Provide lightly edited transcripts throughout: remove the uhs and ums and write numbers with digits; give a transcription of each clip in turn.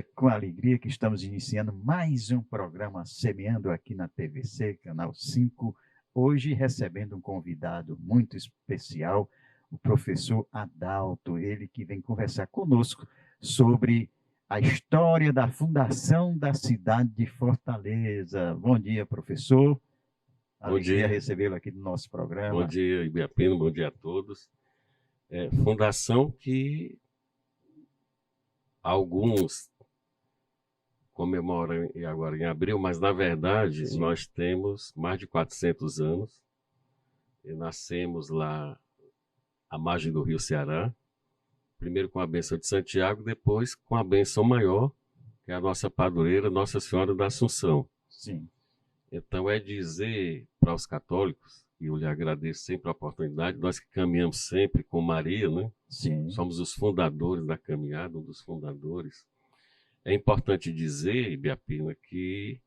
com alegria que estamos iniciando mais um programa Semeando aqui na TVC, Canal 5. Hoje recebendo um convidado muito especial, o professor Adalto, ele que vem conversar conosco sobre a história da fundação da cidade de Fortaleza. Bom dia, professor. Bom Alegria dia. recebê-lo aqui no nosso programa. Bom dia, Ibiapino, bom dia a todos. Fundação que alguns comemoram agora em abril, mas na verdade Sim. Nós temos mais de 400 anos. E nascemos lá à margem do Rio Ceará, primeiro com a bênção de Santiago, depois com a bênção maior, que é a nossa padroeira, Nossa Senhora da Assunção. Sim. Então é dizer para os católicos, e eu lhe agradeço sempre a oportunidade, nós que caminhamos sempre com Maria, né? Sim. Somos os fundadores da caminhada, um dos fundadores. É importante dizer, Ibiapina, que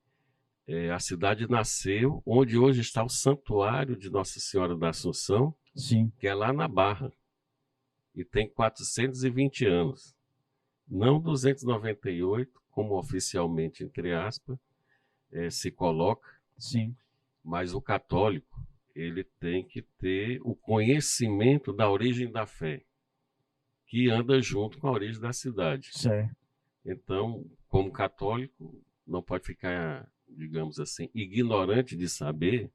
a cidade nasceu onde hoje está o Santuário de Nossa Senhora da Assunção, Sim. que é lá na Barra, e tem 420 anos. Não 298, como oficialmente, entre aspas, se coloca. Sim. Mas o católico, ele tem que ter o conhecimento da origem da fé, que anda junto com a origem da cidade. Certo. Então, como católico, não pode ficar, digamos assim, ignorante de saber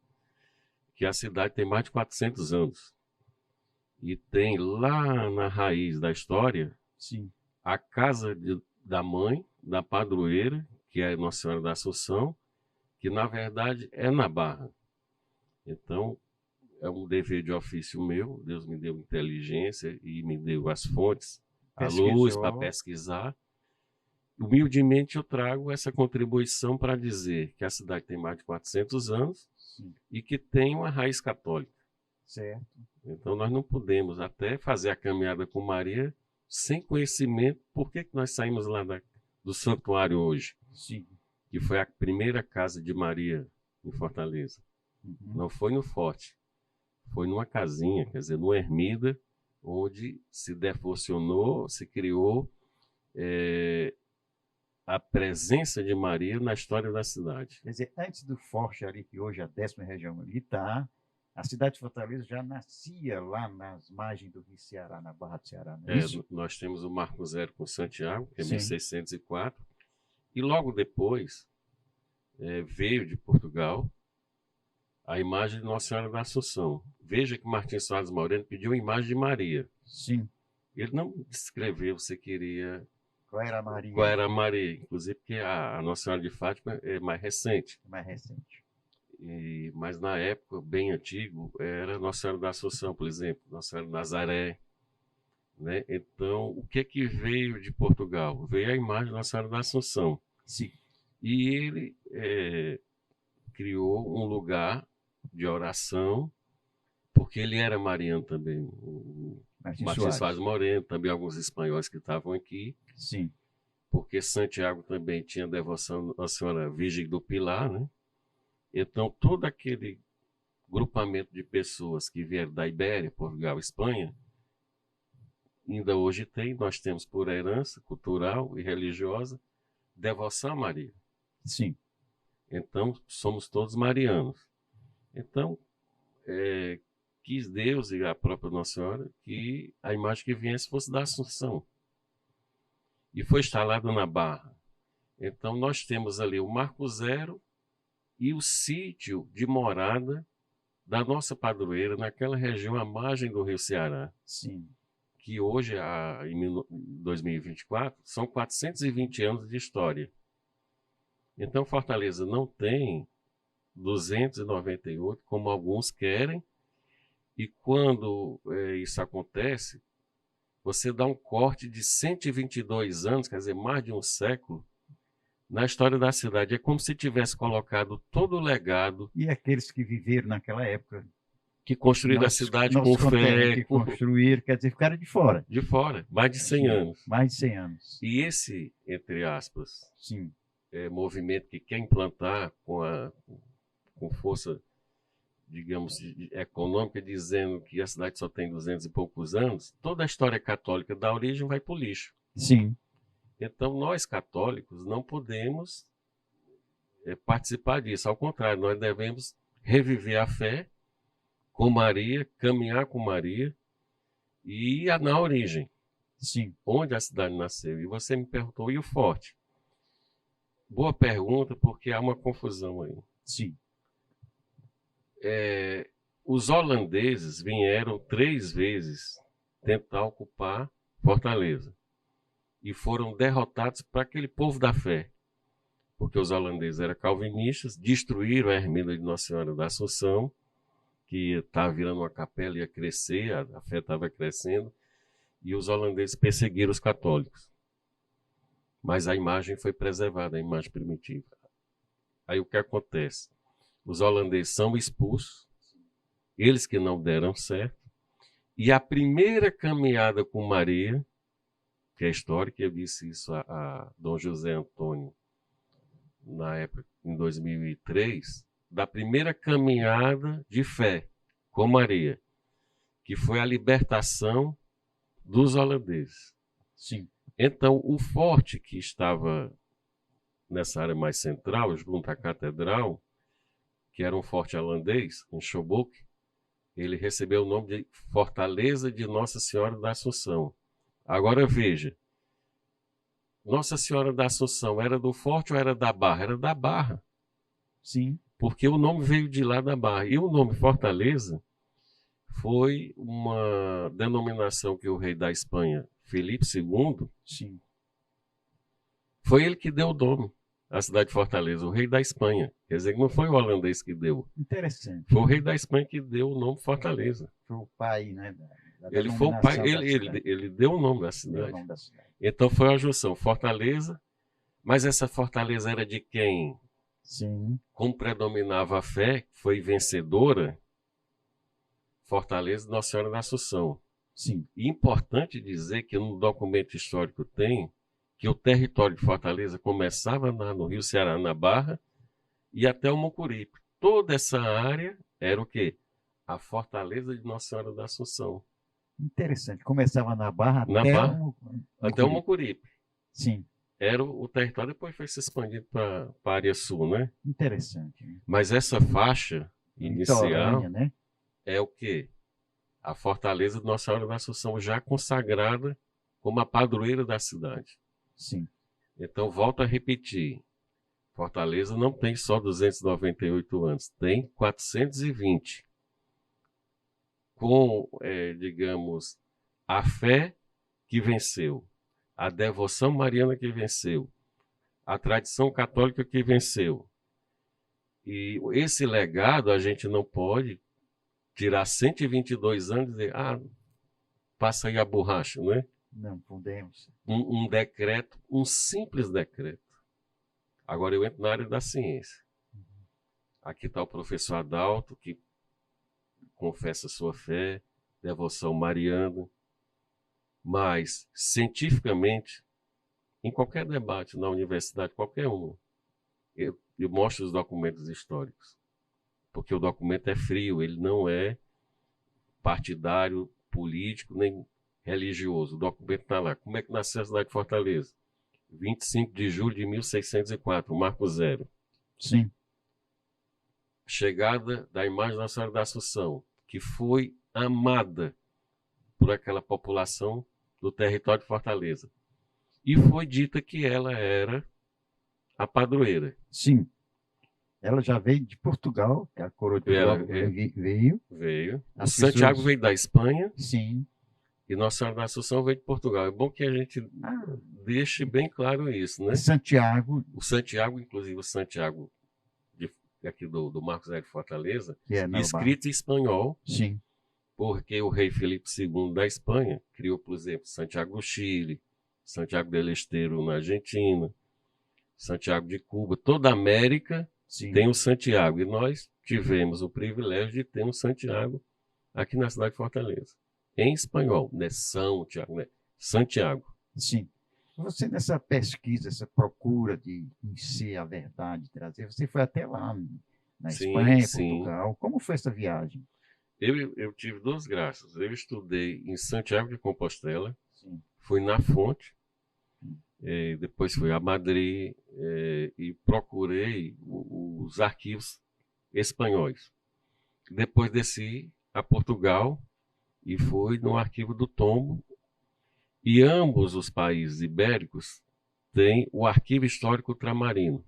que a cidade tem mais de 400 anos. E tem lá na raiz da história, Sim. a casa da mãe, da padroeira, que é Nossa Senhora da Assunção, que na verdade é na Barra. Então, é um dever de ofício meu, Deus me deu inteligência e me deu as fontes, a luz para pesquisar. Humildemente eu trago essa contribuição para dizer que a cidade tem mais de 400 anos. Sim. E que tem uma raiz católica. Certo. Então nós não podemos até fazer a caminhada com Maria sem conhecimento. Por que nós saímos lá do santuário hoje? Sim. Que foi a primeira casa de Maria em Fortaleza. Uhum. Não foi no forte, foi numa casinha, quer dizer, numa ermida, onde se devocionou, se criou a presença de Maria na história da cidade. Quer dizer, antes do forte ali, que hoje é a 10ª região militar, a cidade de Fortaleza já nascia lá nas margens do Rio Ceará, na Barra do Ceará, não é isso? Nós temos o Marco Zero com Santiago, que é Sim. 1604, e logo depois veio de Portugal a imagem de Nossa Senhora da Assunção. Veja que Martim Soares Moreno pediu a imagem de Maria. Sim. Ele não descreveu se queria... Qual era a Maria? Qual era a Maria, inclusive porque a Nossa Senhora de Fátima é mais recente. Mais recente. Mas na época, bem antigo, era Nossa Senhora da Assunção, por exemplo, Nossa Senhora de Nazaré. Né? Então, o que veio de Portugal? Veio a imagem de Nossa Senhora da Assunção. Sim. E ele criou um lugar de oração, porque ele era mariano também, o Martim Soares Moreno, também alguns espanhóis que estavam aqui. Sim. Porque Santiago também tinha devoção à Senhora Virgem do Pilar, né? Então, todo aquele grupamento de pessoas que vieram da Ibéria, Portugal, Espanha, ainda hoje nós temos por herança cultural e religiosa, devoção a Maria. Sim. Então, somos todos marianos. Então, quis Deus e a própria Nossa Senhora que a imagem que viesse fosse da Assunção. E foi instalado na Barra. Então, nós temos ali o Marco Zero e o sítio de morada da nossa padroeira naquela região à margem do Rio Ceará. Sim. Que hoje, em 2024, são 420 anos de história. Então, Fortaleza não tem 298, como alguns querem, e quando isso acontece, você dá um corte de 122 anos, quer dizer, mais de um século, na história da cidade. É como se tivesse colocado todo o legado. E aqueles que viveram naquela época, que construíram a cidade com fé. Que construíram, quer dizer, ficaram de fora. De fora, mais de 100 anos. Mais de 100 anos. E esse, entre aspas, sim, movimento que quer implantar com força, digamos, econômica, dizendo que a cidade só tem 200 e poucos anos, toda a história católica da origem vai para o lixo. Sim. Então, nós católicos não podemos participar disso. Ao contrário, nós devemos reviver a fé com Maria, caminhar com Maria e ir na origem, Sim, onde a cidade nasceu. E você me perguntou, e o forte? Boa pergunta, porque há uma confusão aí. sim, Os holandeses vieram 3 vezes tentar ocupar Fortaleza e foram derrotados para aquele povo da fé, porque os holandeses eram calvinistas, destruíram a ermida de Nossa Senhora da Assunção, que estava virando uma capela, ia crescer, a fé estava crescendo, e os holandeses perseguiram os católicos. Mas a imagem foi preservada, a imagem primitiva. Aí o que acontece? Os holandeses são expulsos, eles que não deram certo, e a primeira caminhada com Maria, que é histórica, eu disse isso a Dom José Antônio, na época, em 2003, da primeira caminhada de fé com Maria, que foi a libertação dos holandeses. sim. Então, o forte que estava nessa área mais central, junto à catedral, que era um forte holandês, em Schaerbeek, ele recebeu o nome de Fortaleza de Nossa Senhora da Assunção. Agora veja, Nossa Senhora da Assunção era do forte ou era da Barra? Era da Barra. Sim. Porque o nome veio de lá da Barra. E o nome Fortaleza foi uma denominação que o rei da Espanha, Felipe II, Sim. foi ele que deu o nome à cidade de Fortaleza, o rei da Espanha. Quer dizer, não foi o holandês que deu. Interessante. Foi o rei da Espanha que deu o nome Fortaleza. Foi o pai, né? Da Ele foi o pai, denominação da ele cidade. deu o nome da Deu o cidade. nome da cidade. Então foi a junção Fortaleza, mas essa Fortaleza era de quem? Sim. Como predominava a fé, foi vencedora, Fortaleza de Nossa Senhora da Assunção. Sim. E importante dizer que no documento histórico tem que o território de Fortaleza começava no Rio Ceará, na Barra, e até o Mucuripe. Toda essa área era o quê? A Fortaleza de Nossa Senhora da Assunção. Interessante. Começava na Barra Na até Barra, o até o Mucuripe. Mucuripe. Sim. Era o território, depois foi se expandindo para a área sul, né? Interessante. Né? Mas essa faixa inicial Litorânea, né? é o quê? A Fortaleza de Nossa Senhora da Assunção, já consagrada como a padroeira da cidade. Sim. Então, volto a repetir. Fortaleza não tem só 298 anos, tem 420. Com, digamos, a fé que venceu, a devoção mariana que venceu, a tradição católica que venceu. E esse legado a gente não pode tirar 122 anos e dizer, passa aí a borracha, não é? Não podemos. Um decreto, um simples decreto. Agora eu entro na área da ciência. Aqui está o professor Adalto, que confessa sua fé, devoção mariana, mas cientificamente, em qualquer debate na universidade, qualquer uma, eu mostro os documentos históricos, porque o documento é frio, ele não é partidário, político, nem religioso. O documento está lá. Como é que nasceu a cidade de Fortaleza? 25 de julho de 1604, Marco Zero. Sim. Chegada da imagem da Senhora da Assunção, que foi amada por aquela população do território de Fortaleza. E foi dita que ela era a padroeira. Sim. Ela já veio de Portugal, a coroa de Portugal veio. Veio. As o Santiago pessoas... veio da Espanha. Sim. E Nossa Senhora da Assunção veio de Portugal. É bom que a gente deixe bem claro isso, né? Santiago. O Santiago, inclusive o Santiago aqui do Marcos Zero Fortaleza, que é escrito em espanhol. Sim. Porque o rei Felipe II da Espanha criou, por exemplo, Santiago do Chile, Santiago del Estero na Argentina, Santiago de Cuba. Toda a América tem um Santiago. E nós tivemos o privilégio de ter um Santiago aqui na cidade de Fortaleza. Em espanhol, né? São Tiago, né? Santiago. Sim. Você, nessa pesquisa, essa procura de conhecer a verdade, trazer, você foi até lá na Espanha, Portugal. Como foi essa viagem? Eu tive 2 graças. Eu estudei em Santiago de Compostela, Sim. fui na fonte, Depois fui a Madrid e procurei os arquivos espanhóis. Depois desci a Portugal e fui no arquivo do Tombo. E ambos os países ibéricos têm o arquivo histórico ultramarino.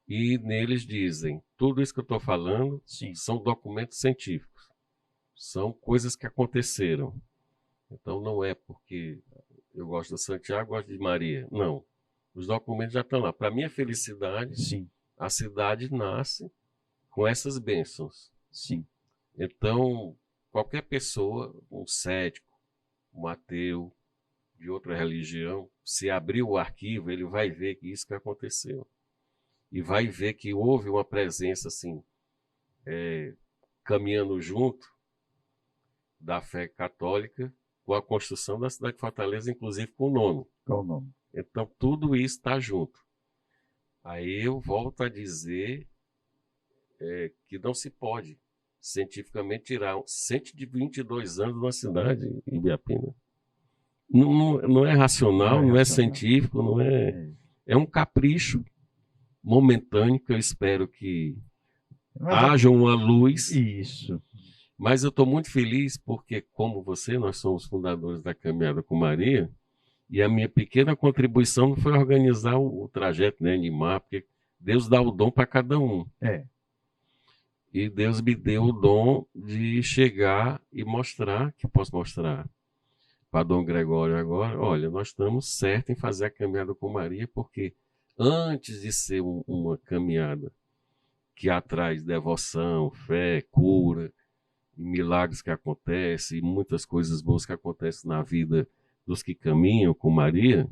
E neles dizem, tudo isso que eu estou falando Sim. são documentos científicos. São coisas que aconteceram. Então não é porque eu gosto de Santiago, gosto de Maria. Não. Os documentos já estão lá. Para minha felicidade, Sim. a cidade nasce com essas bênçãos. Sim. Então, qualquer pessoa, um cético, um ateu, de outra religião, se abrir o arquivo, ele vai ver que isso que aconteceu. E vai ver que houve uma presença assim, caminhando junto da fé católica com a construção da cidade de Fortaleza, inclusive com o nome. Qual o nome? Então, tudo isso está junto. Aí eu volto a dizer que não se pode cientificamente tirar 122 anos de uma cidade, Ibiapina. Não é racional, não é científico, não é. É um capricho momentâneo que eu espero que haja uma luz. Isso. Mas eu estou muito feliz porque, como você, nós somos fundadores da Caminhada com Maria, e a minha pequena contribuição não foi organizar o trajeto, né, animar, porque Deus dá o dom para cada um. E Deus me deu o dom de chegar e mostrar, que eu posso mostrar para Dom Gregório agora, olha, nós estamos certos em fazer a Caminhada com Maria, porque antes de ser uma caminhada que atrai devoção, fé, cura, e milagres que acontecem, e muitas coisas boas que acontecem na vida dos que caminham com Maria,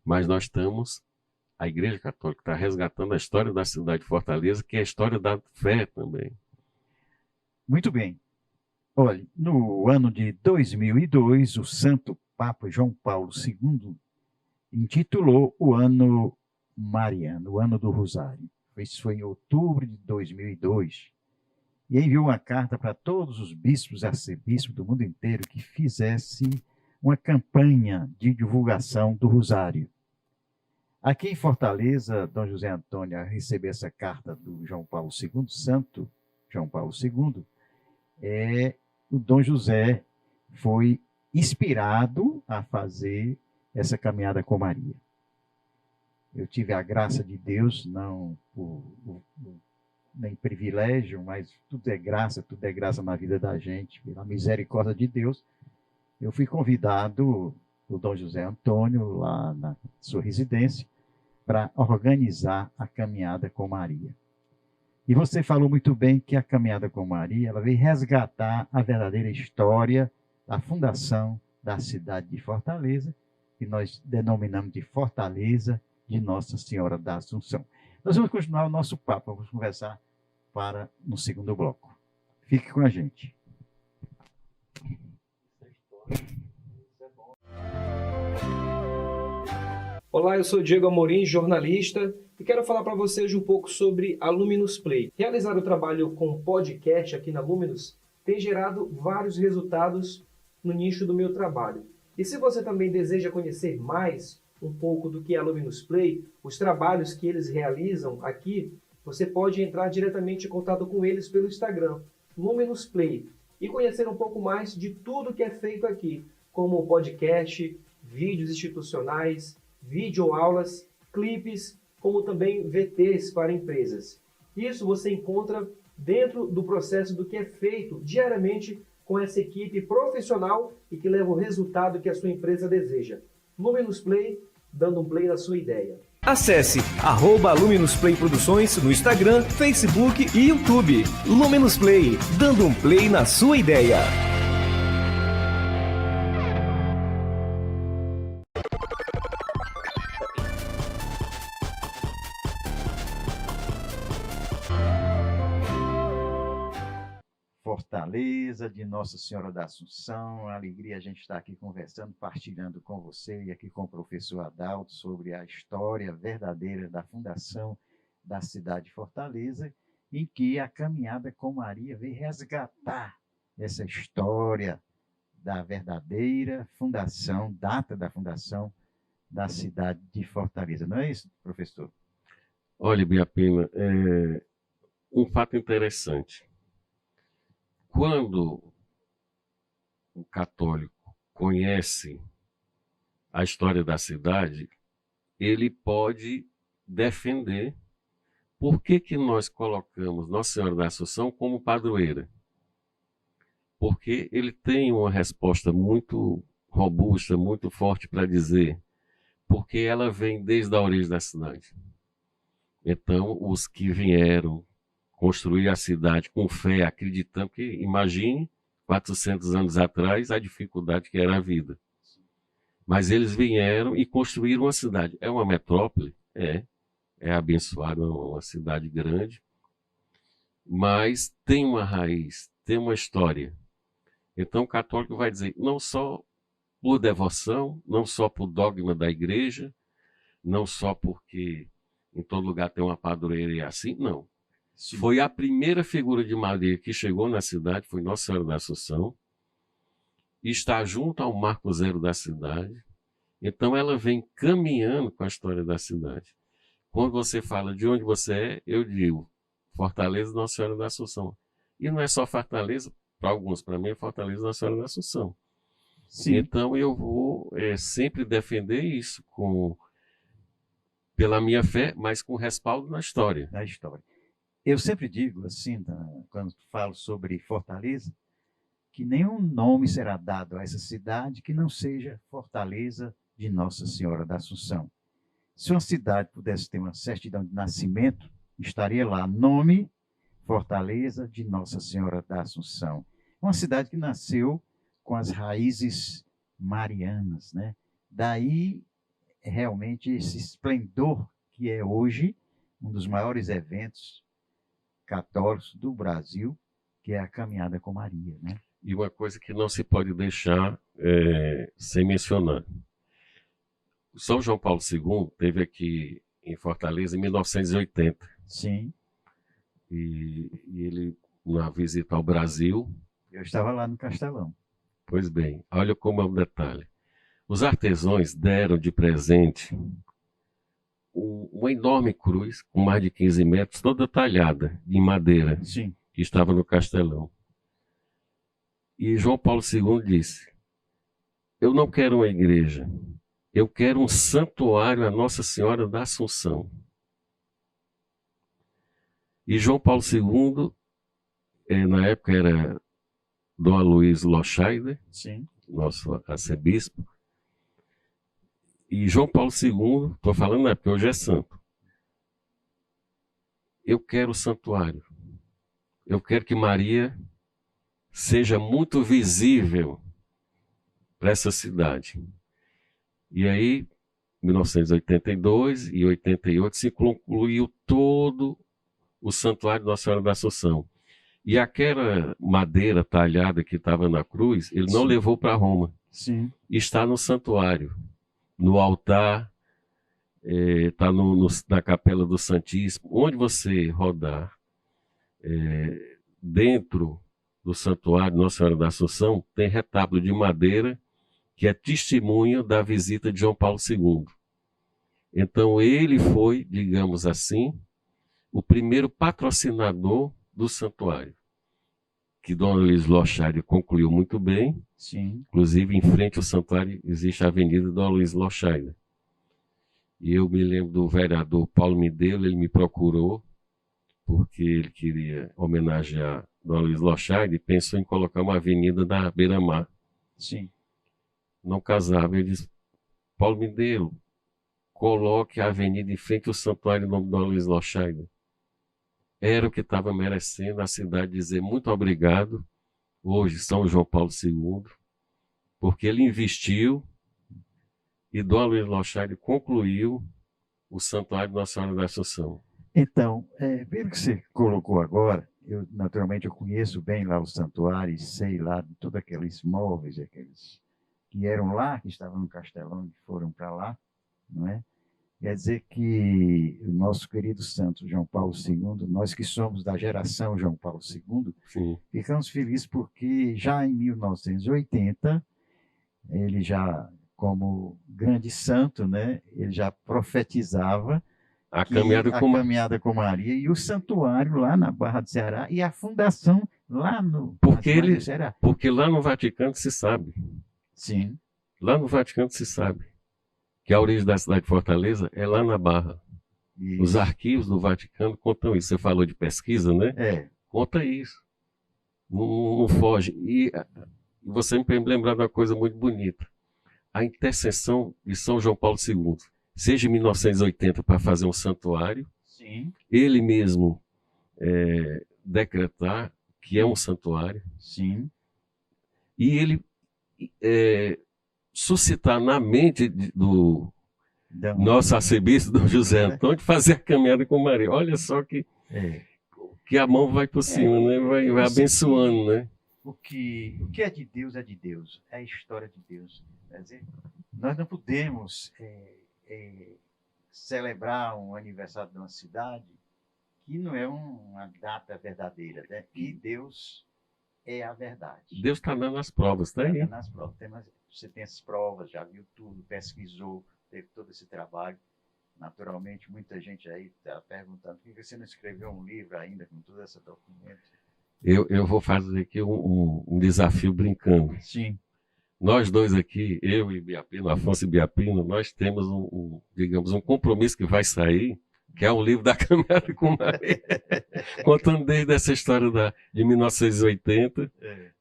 mas nós estamos, a Igreja Católica está resgatando a história da cidade de Fortaleza, que é a história da fé também. Muito bem. Olha, no ano de 2002, o Santo Papa João Paulo II intitulou o ano mariano, o ano do Rosário. Isso foi em outubro de 2002. E enviou uma carta para todos os bispos e arcebispos do mundo inteiro que fizesse uma campanha de divulgação do Rosário. Aqui em Fortaleza, Dom José Antônio, ao receber essa carta do João Paulo II, Santo João Paulo II, o Dom José foi inspirado a fazer essa caminhada com Maria. Eu tive a graça de Deus, não nem privilégio, mas tudo é graça na vida da gente, pela misericórdia de Deus. Eu fui convidado por Dom José Antônio, lá na sua residência, para organizar a caminhada com Maria. E você falou muito bem que a caminhada com Maria, ela veio resgatar a verdadeira história da fundação da cidade de Fortaleza, que nós denominamos de Fortaleza de Nossa Senhora da Assunção. Nós vamos continuar o nosso papo, vamos conversar no segundo bloco. Fique com a gente. Olá, eu sou Diego Amorim, jornalista, e quero falar para vocês um pouco sobre a Luminous Play. Realizar o trabalho com podcast aqui na Luminous tem gerado vários resultados no nicho do meu trabalho. E se você também deseja conhecer mais um pouco do que é a Luminous Play, os trabalhos que eles realizam aqui, você pode entrar diretamente em contato com eles pelo Instagram, Luminous Play, e conhecer um pouco mais de tudo que é feito aqui, como podcast, vídeos institucionais, videoaulas, clipes, como também VTs para empresas. Isso você encontra dentro do processo do que é feito diariamente com essa equipe profissional e que leva o resultado que a sua empresa deseja. Luminous Play, dando um play na sua ideia. Acesse @Luminous Play Produções no Instagram, Facebook e YouTube. Luminous Play, dando um play na sua ideia. Fortaleza de Nossa Senhora da Assunção, alegria a gente estar aqui conversando, partilhando com você e aqui com o professor Adalto sobre a história verdadeira da fundação da cidade de Fortaleza, em que a caminhada com Maria veio resgatar essa história da verdadeira fundação, data da fundação da cidade de Fortaleza. Não é isso, professor? Olha, Biapina, um fato interessante. Quando o católico conhece a história da cidade, ele pode defender por que nós colocamos Nossa Senhora da Assunção como padroeira. Porque ele tem uma resposta muito robusta, muito forte para dizer, porque ela vem desde a origem da cidade. Então, os que vieram construir a cidade com fé, acreditando que, imagine, 400 anos atrás, a dificuldade que era a vida. Mas eles vieram e construíram uma cidade. É uma metrópole? É abençoada, uma cidade grande, mas tem uma raiz, tem uma história. Então o católico vai dizer, não só por devoção, não só por dogma da igreja, não só porque em todo lugar tem uma padroeira e assim, não. Sim. Foi a primeira figura de Maria que chegou na cidade, foi Nossa Senhora da Assunção, e está junto ao marco zero da cidade. Então ela vem caminhando com a história da cidade. Quando você fala de onde você é, eu digo Fortaleza, Nossa Senhora da Assunção. E não é só Fortaleza, para alguns, para mim é Fortaleza, Nossa Senhora da Assunção. Sim. Então eu vou sempre defender isso pela minha fé, mas com respaldo na história. Na história. Eu sempre digo, assim, quando falo sobre Fortaleza, que nenhum nome será dado a essa cidade que não seja Fortaleza de Nossa Senhora da Assunção. Se uma cidade pudesse ter uma certidão de nascimento, estaria lá, nome Fortaleza de Nossa Senhora da Assunção. Uma cidade que nasceu com as raízes marianas, né? Daí, realmente, esse esplendor que é hoje um dos maiores eventos católicos do Brasil, que é a Caminhada com Maria, né? E uma coisa que não se pode deixar sem mencionar. São João Paulo II esteve aqui em Fortaleza em 1980. Sim. E ele, na visita ao Brasil... Eu estava lá no Castelão. Pois bem, olha como é um detalhe. Os artesãos deram de presente uma enorme cruz, com mais de 15 metros, toda talhada, em madeira, sim, que estava no Castelão. E João Paulo II disse, eu não quero uma igreja, eu quero um santuário à Nossa Senhora da Assunção. E João Paulo II, na época era Dom Aloysio Loscheider, nosso arcebispo, e João Paulo II, estou falando na época, hoje é santo. Eu quero o santuário. Eu quero que Maria seja muito visível para essa cidade. E aí, 1982 e 88, se concluiu todo o santuário de Nossa Senhora da Assunção. E aquela madeira talhada que estava na cruz, ele não levou para Roma. Sim. Está no santuário, no altar, está na Capela do Santíssimo. Onde você rodar, dentro do santuário Nossa Senhora da Assunção, tem retábulo de madeira que é testemunho da visita de João Paulo II. Então ele foi, digamos assim, o primeiro patrocinador do santuário, que Dom Aloysio Loscheider concluiu muito bem. Sim. Inclusive, em frente ao santuário existe a Avenida Dom Aloysio Loscheider. E eu me lembro do vereador Paulo Midelo, ele me procurou, porque ele queria homenagear Dom Aloysio Loscheider e pensou em colocar uma avenida na beira-mar. Sim. Não casava. Ele disse, Paulo Midelo, coloque a avenida em frente ao santuário em nome de Dom Aloysio Loscheider. Era o que estava merecendo a cidade dizer muito obrigado, hoje São João Paulo II, porque ele investiu e Dom Aloysio Loscheider concluiu o santuário de Nossa Senhora da Assunção. Então, pelo que você colocou agora, naturalmente eu conheço bem lá o santuário, sei lá de todos aqueles móveis, aqueles que eram lá, que estavam no Castelão, que foram para lá, não é? Quer dizer que o nosso querido santo João Paulo II, nós que somos da geração João Paulo II, Sim. ficamos felizes porque já em 1980, ele já, como grande santo, né, ele já profetizava A que caminhada a com caminhada com Maria e o santuário lá na Barra do Ceará e a fundação lá no Porque nas Barras ele- do Ceará. Porque lá no Vaticano se sabe. Sim, Lá no Vaticano se sabe que a origem da cidade de Fortaleza é lá na Barra. Os isso. arquivos do Vaticano contam isso. Você falou de pesquisa, né? É, Conta isso. Não foge. E você me fez lembrar de uma coisa muito bonita. A intercessão de São João Paulo II, seja em 1980 para fazer um santuário, sim, ele mesmo decretar que é um santuário, sim. e ele suscitar na mente do Então, nosso arcebispo, Dom José Antônio, fazer a caminhada com Maria. Olha só que a mão vai por cima, né? Vai abençoando, né? o que é de Deus, é a história de Deus. Quer dizer, nós não podemos celebrar um aniversário de uma cidade que não é uma data verdadeira, né? E Deus é a verdade. Deus está dando as provas, tá aí? Nas provas. Você tem essas provas, já viu tudo, pesquisou, teve todo esse trabalho. Naturalmente, muita gente aí está perguntando por que você não escreveu um livro ainda com todo esse documento? Eu vou fazer aqui um desafio brincando. Sim. Nós dois aqui, eu e Biapino, Afonso e Biapino, nós temos digamos, um compromisso que vai sair, que é o livro da Caminhada com Maria, contando desde essa história de 1980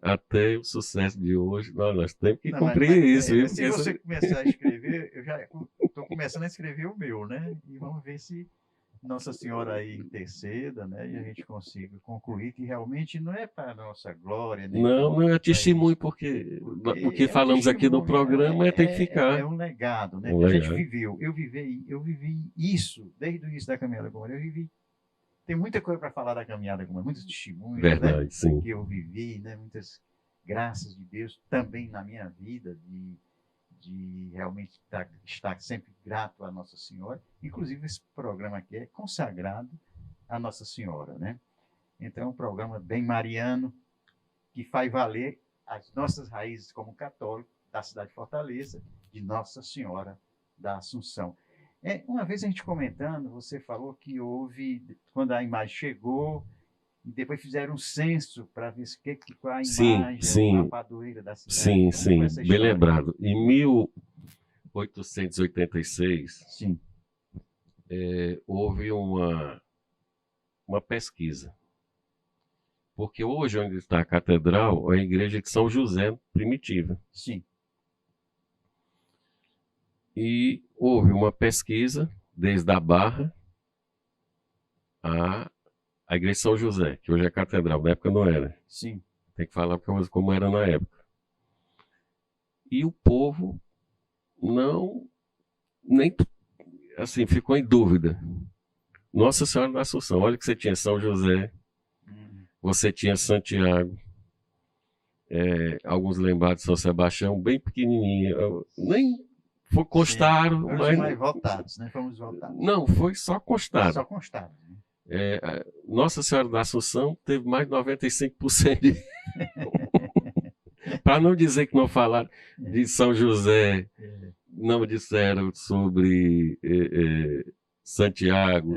até o sucesso de hoje. Nós temos que cumprir isso. Viu? Se você começar a escrever, eu já estou começando a escrever o meu, né? E vamos ver se Nossa Senhora aí interceda, né? E a gente consiga concluir que realmente não é para a nossa glória. Não é testemunho, porque o que falamos aqui no programa tem que ficar. É um legado, né? Que a gente viveu. Eu vivi isso desde o início da Caminhada com Maria. Tem muita coisa para falar da Caminhada com Maria, muitos testemunhos, verdade, né? sim. Que eu vivi, né? Muitas graças de Deus também na minha vida, de realmente estar sempre grato à Nossa Senhora. Inclusive, esse programa aqui é consagrado à Nossa Senhora, né? Então, é um programa bem mariano, que faz valer as nossas raízes como católico da cidade de Fortaleza, de Nossa Senhora da Assunção. Uma vez a gente comentando, você falou que houve, quando a imagem chegou, e depois fizeram um censo para ver qual a imagem, a padroeira da cidade. Sim, bem lembrado. Em 1886, houve uma pesquisa. Porque hoje, onde está a catedral, é a igreja de São José primitiva. Sim. E houve uma pesquisa, desde a Barra a igreja de São José, que hoje é a catedral, na época não era. Sim. Tem que falar como era na época. E o povo nem assim, ficou em dúvida. Nossa Senhora da Assunção, olha que você tinha São José, você tinha Santiago, alguns lembrados de São Sebastião, bem pequenininho, nem constaram. Mas mais votados, né? Fomos votados. Não, foi só constado. Só constado. Nossa Senhora da Assunção teve mais de 95% de... Para não dizer que não falaram de São José, não disseram sobre Santiago.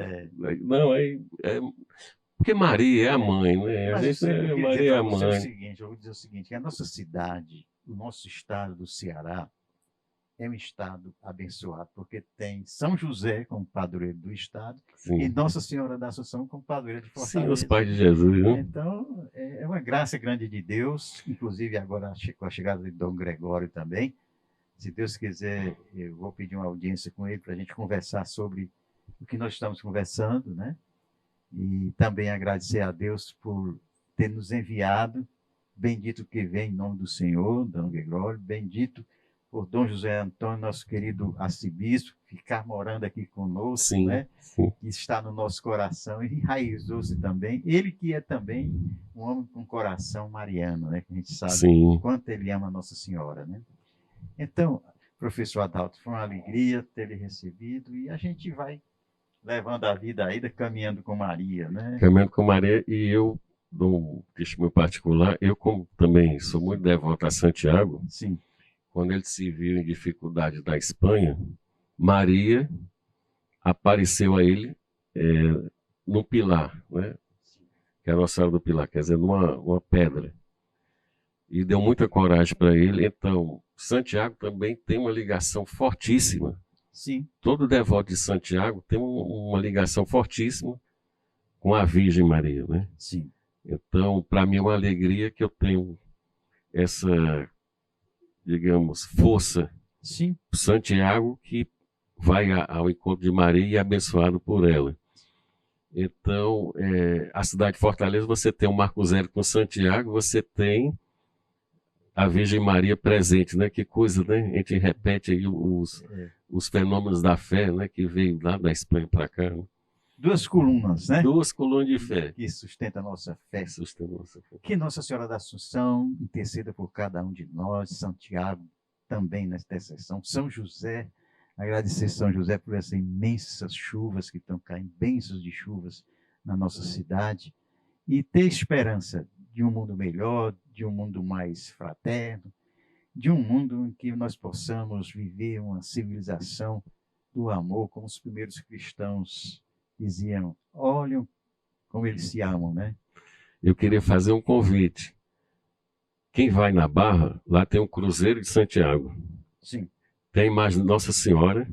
Não, porque Maria é a mãe, né? Maria é a mãe. Eu vou dizer o seguinte, que a nossa cidade, o nosso estado do Ceará, é um estado abençoado, porque tem São José como padroeiro do estado, sim, e Nossa Senhora da Assunção como padroeira de Fortaleza. Sim, os pais de Jesus, né? Então, é uma graça grande de Deus, inclusive agora com a chegada de Dom Gregório também. Se Deus quiser, eu vou pedir uma audiência com ele para a gente conversar sobre o que nós estamos conversando, né? E também agradecer a Deus por ter nos enviado. Bendito que vem em nome do Senhor, Dom Gregório, bendito por Dom José Antônio, nosso querido arcebispo, ficar morando aqui conosco, sim, né? Sim. Que está no nosso coração e enraizou-se também. Ele que é também um homem com coração mariano, né? Que a gente sabe, sim, quanto ele ama a Nossa Senhora, né? Então, Professor Adalto, foi uma alegria ter lhe recebido e a gente vai levando a vida aí, caminhando com Maria, né? Caminhando com Maria, e eu dou um testemunho particular, eu como também sou muito devoto a Santiago, Sim, quando ele se viu em dificuldade na Espanha, Maria apareceu a ele no pilar, né? Que é a Nossa Senhora do Pilar, quer dizer, numa pedra. E deu muita coragem para ele. Então, Santiago também tem uma ligação fortíssima. sim, Todo devoto de Santiago tem uma ligação fortíssima com a Virgem Maria, né? sim. Então, para mim é uma alegria que eu tenho essa, digamos, força. Sim, Santiago que vai ao encontro de Maria e é abençoado por ela. Então, a cidade de Fortaleza, você tem o Marco Zero com Santiago, você tem a Virgem Maria presente, né? Que coisa, né? A gente repete aí os fenômenos da fé, né? Que veio lá da Espanha para cá. Né? duas colunas, né? Duas colunas de fé. Que sustenta a nossa fé. Sustenta a nossa fé. Que Nossa Senhora da Assunção interceda por cada um de nós, Santiago também nesta intercessão, São José, agradecer São José por essas imensas chuvas que estão caindo, bênçãos de chuvas na nossa cidade, e ter esperança de um mundo melhor, de um mundo mais fraterno, de um mundo em que nós possamos viver uma civilização do amor, como os primeiros cristãos diziam, olham como eles se amam, né? Eu queria fazer um convite. Quem vai na Barra, lá tem um Cruzeiro de Santiago. Sim. Tem a imagem de Nossa Senhora,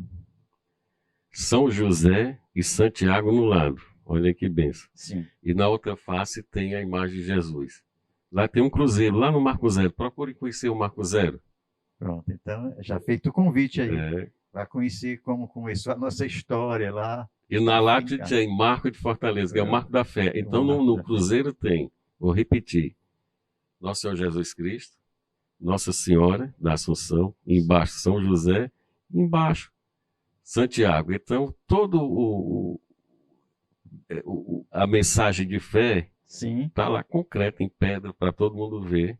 São José e Santiago no lado. Olha que benção. Sim. E na outra face tem a imagem de Jesus. Lá tem um cruzeiro, lá no Marco Zero. Procure conhecer o Marco Zero. Pronto, então já feito o convite aí. É. Para conhecer como começou a nossa história lá. E na Látia tem Marco de Fortaleza, que é o Marco da Fé. Então no Cruzeiro tem, vou repetir, Nosso Senhor Jesus Cristo, Nossa Senhora da Assunção, embaixo São José, embaixo Santiago. Então todo a mensagem de fé está lá concreta, em pedra, para todo mundo ver.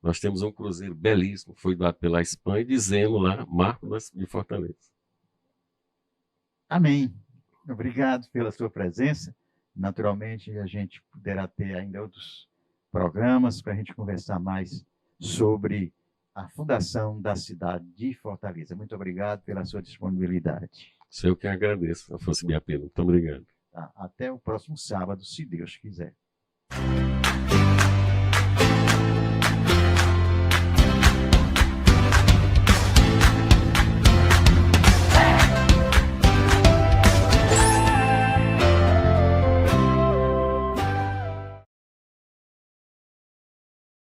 Nós temos um cruzeiro belíssimo, foi doado pela Espanha, dizendo lá, Marco de Fortaleza. Amém. Obrigado pela sua presença. Naturalmente, a gente poderá ter ainda outros programas para a gente conversar mais sobre a fundação da cidade de Fortaleza. Muito obrigado pela sua disponibilidade. Sou eu que agradeço a Força Minha Pena. Muito obrigado. Até o próximo sábado, se Deus quiser.